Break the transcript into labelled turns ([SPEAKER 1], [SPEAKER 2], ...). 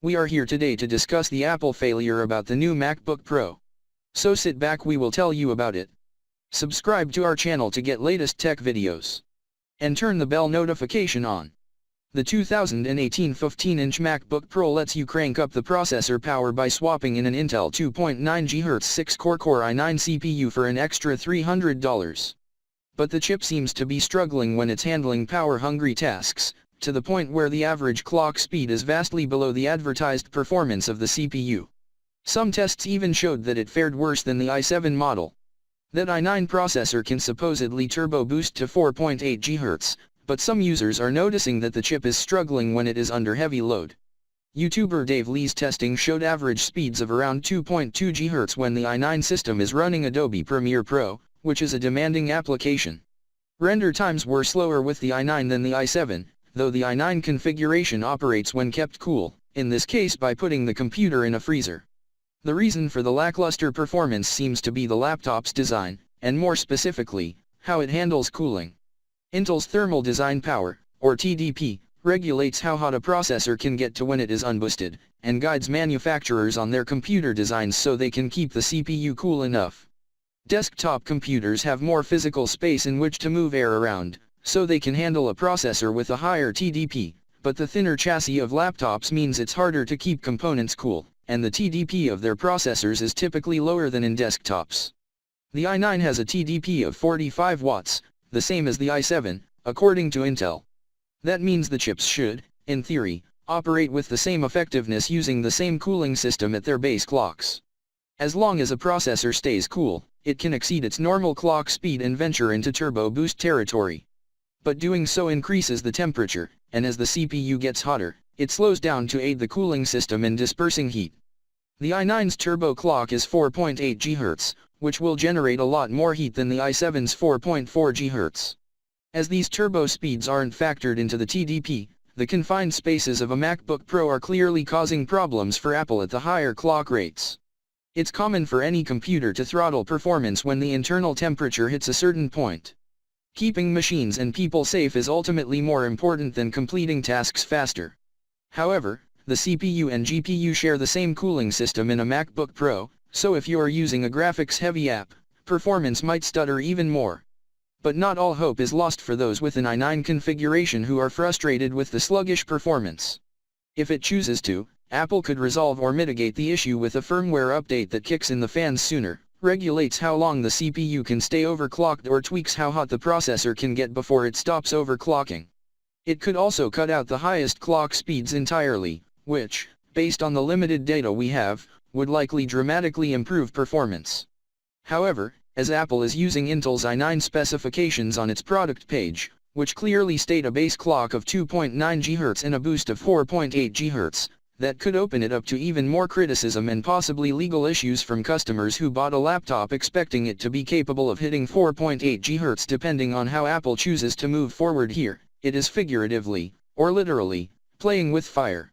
[SPEAKER 1] We are here today to discuss the Apple failure about the new MacBook Pro. So sit back, we will tell you about it. Subscribe to our channel to get latest tech videos. And turn the bell notification on. The 2018 15-inch MacBook Pro lets you crank up the processor power by swapping in an Intel 2.9 GHz 6-core Core i9 CPU for an extra $300. But the chip seems to be struggling when it's handling power-hungry tasks, to the point where the average clock speed is vastly below the advertised performance of the CPU. Some tests even showed that it fared worse than the i7 model. That i9 processor can supposedly turbo boost to 4.8 GHz, but some users are noticing that the chip is struggling when it is under heavy load. YouTuber Dave Lee's testing showed average speeds of around 2.2 GHz when the i9 system is running Adobe Premiere Pro, which is a demanding application. Render times were slower with the i9 than the i7, though the i9 configuration operates when kept cool, in this case by putting the computer in a freezer. The reason for the lackluster performance seems to be the laptop's design, and more specifically, how it handles cooling. Intel's Thermal Design Power, or TDP, regulates how hot a processor can get to when it is unboosted, and guides manufacturers on their computer designs so they can keep the CPU cool enough. Desktop computers have more physical space in which to move air around, so they can handle a processor with a higher TDP, but the thinner chassis of laptops means it's harder to keep components cool, and the TDP of their processors is typically lower than in desktops. The i9 has a TDP of 45 watts, the same as the i7, according to Intel. That means the chips should, in theory, operate with the same effectiveness using the same cooling system at their base clocks. As long as a processor stays cool, it can exceed its normal clock speed and venture into turbo boost territory. But doing so increases the temperature, and as the CPU gets hotter, it slows down to aid the cooling system in dispersing heat. The i9's turbo clock is 4.8 GHz, which will generate a lot more heat than the i7's 4.4 GHz. As these turbo speeds aren't factored into the TDP, the confined spaces of a MacBook Pro are clearly causing problems for Apple at the higher clock rates. It's common for any computer to throttle performance when the internal temperature hits a certain point. Keeping machines and people safe is ultimately more important than completing tasks faster. However, the CPU and GPU share the same cooling system in a MacBook Pro, so if you are using a graphics-heavy app, performance might stutter even more. But not all hope is lost for those with an i9 configuration who are frustrated with the sluggish performance. If it chooses to, Apple could resolve or mitigate the issue with a firmware update that kicks in the fans sooner, regulates how long the CPU can stay overclocked, or tweaks how hot the processor can get before it stops overclocking. It could also cut out the highest clock speeds entirely, which, based on the limited data we have, would likely dramatically improve performance. However, as Apple is using Intel's i9 specifications on its product page, which clearly state a base clock of 2.9 GHz and a boost of 4.8 GHz, that could open it up to even more criticism and possibly legal issues from customers who bought a laptop expecting it to be capable of hitting 4.8 GHz. Depending on how Apple chooses to move forward here, it is figuratively, or literally, playing with fire.